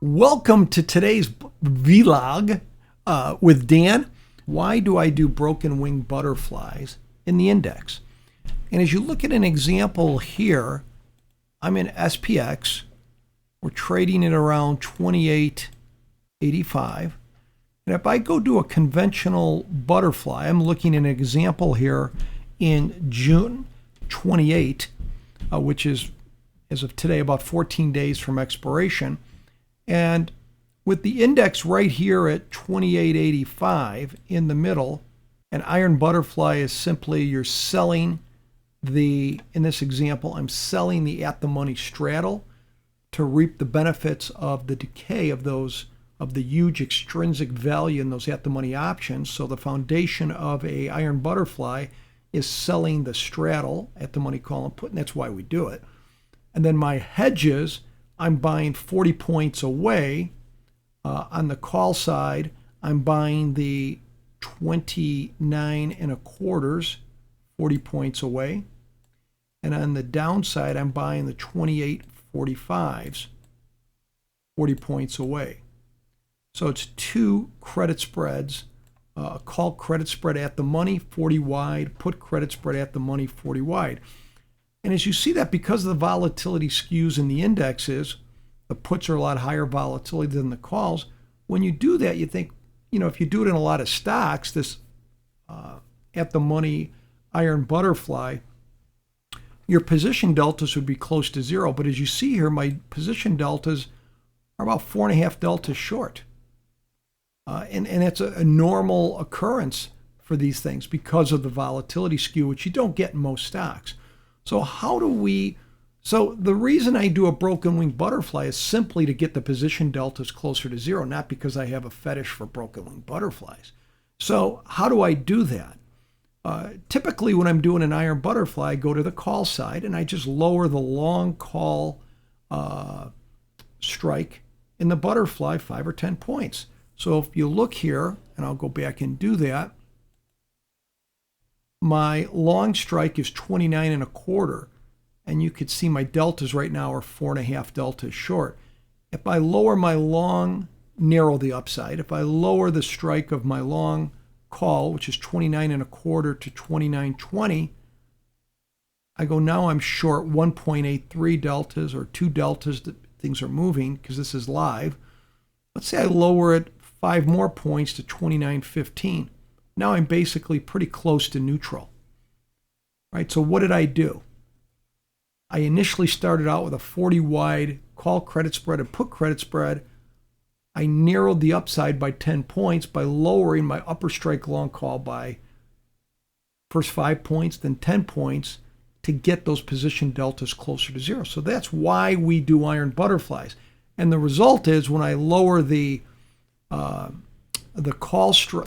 Welcome to today's vlog with Dan. Why do I do broken wing butterflies in the index? And as you look at an example here, I'm in SPX. We're trading at around 28.85. And if I go do a conventional butterfly, I'm looking at an example here in June 28, which is, as of today, about 14 days from expiration. And with the index right here at 28.85 in the middle, an iron butterfly is simply you're selling in this example, I'm selling the at the money straddle to reap the benefits of the decay of the huge extrinsic value in those at the money options. So the foundation of a iron butterfly is selling the straddle at the money call and put, and that's why we do it. And then my hedges, I'm buying 40 points away. On the call side, I'm buying the 29.25, 40 points away. And on the downside, I'm buying the 28.45s, 40 points away. So it's two credit spreads, a call credit spread at the money, 40 wide, put credit spread at the money, 40 wide. And as you see that, because of the volatility skews in the indexes, the puts are a lot higher volatility than the calls. When you do that, you think, if you do it in a lot of stocks, this at the money iron butterfly, your position deltas would be close to zero. But as you see here, my position deltas are about 4.5 deltas short. And it's a normal occurrence for these things because of the volatility skew, which you don't get in most stocks. So the reason I do a broken wing butterfly is simply to get the position deltas closer to zero, not because I have a fetish for broken wing butterflies. So how do I do that? Typically when I'm doing an iron butterfly, I go to the call side and I just lower the long call strike in the butterfly 5 or 10 points. So if you look here, and I'll go back and do that, my long strike is 29.25, and you could see my deltas right now are 4.5 deltas short. If I lower my long, narrow the upside. If I lower the strike of my long call, which is 29.25 to 29.20, I go, now I'm short 1.83 deltas or 2 deltas that things are moving because this is live. Let's say I lower it 5 more points to 29.15. Now I'm basically pretty close to neutral. Right? So what did I do? I initially started out with a 40 wide call credit spread and put credit spread. I narrowed the upside by 10 points by lowering my upper strike long call by first 5 points, then 10 points to get those position deltas closer to zero. So that's why we do iron butterflies. And the result is when I lower the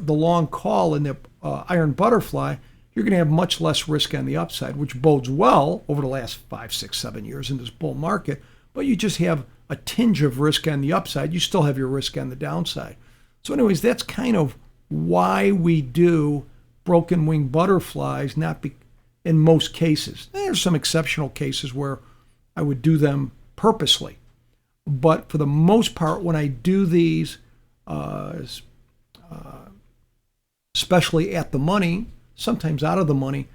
long call in the iron butterfly, you're going to have much less risk on the upside, which bodes well over the last 5, 6, 7 years in this bull market. But you just have a tinge of risk on the upside. You still have your risk on the downside. So anyways, that's kind of why we do broken wing butterflies, in most cases. There's some exceptional cases where I would do them purposely. But for the most part, when I do these, especially at the money, sometimes out of the money,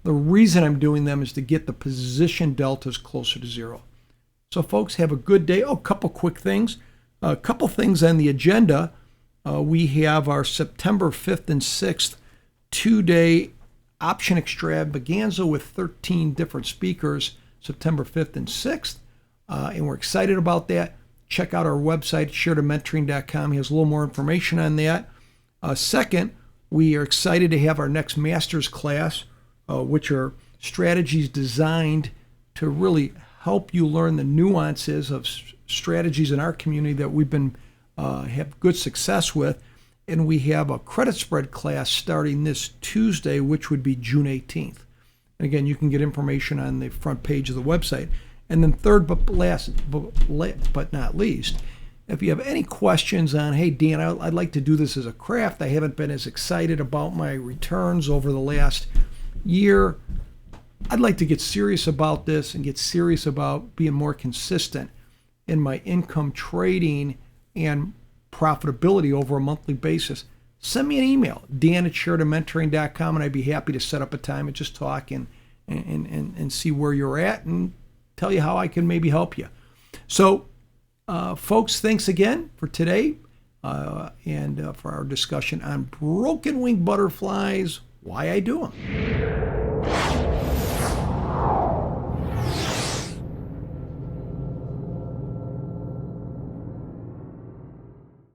the reason I'm doing them is to get the position deltas closer to zero. So folks, have a good day. Oh, a couple quick things. A couple things on the agenda. We have our September 5th and 6th 2-day option extravaganza with 13 different speakers, September 5th and 6th. And we're excited about that. Check out our website, SheridanMentoring.com. He has a little more information on that. Second, we are excited to have our next master's class, which are strategies designed to really help you learn the nuances of strategies in our community that we've been have good success with. And we have a credit spread class starting this Tuesday, which would be June 18th. And again, you can get information on the front page of the website. And then third, but not least, if you have any questions on, hey, Dan, I'd like to do this as a craft. I haven't been as excited about my returns over the last year. I'd like to get serious about this and get serious about being more consistent. in my income trading and profitability over a monthly basis, send me an email, dan@SheridanMentoring.com, and I'd be happy to set up a time and just talk and see where you're at and tell you how I can maybe help you. So, folks, thanks again for today and for our discussion on broken wing butterflies, why I do them.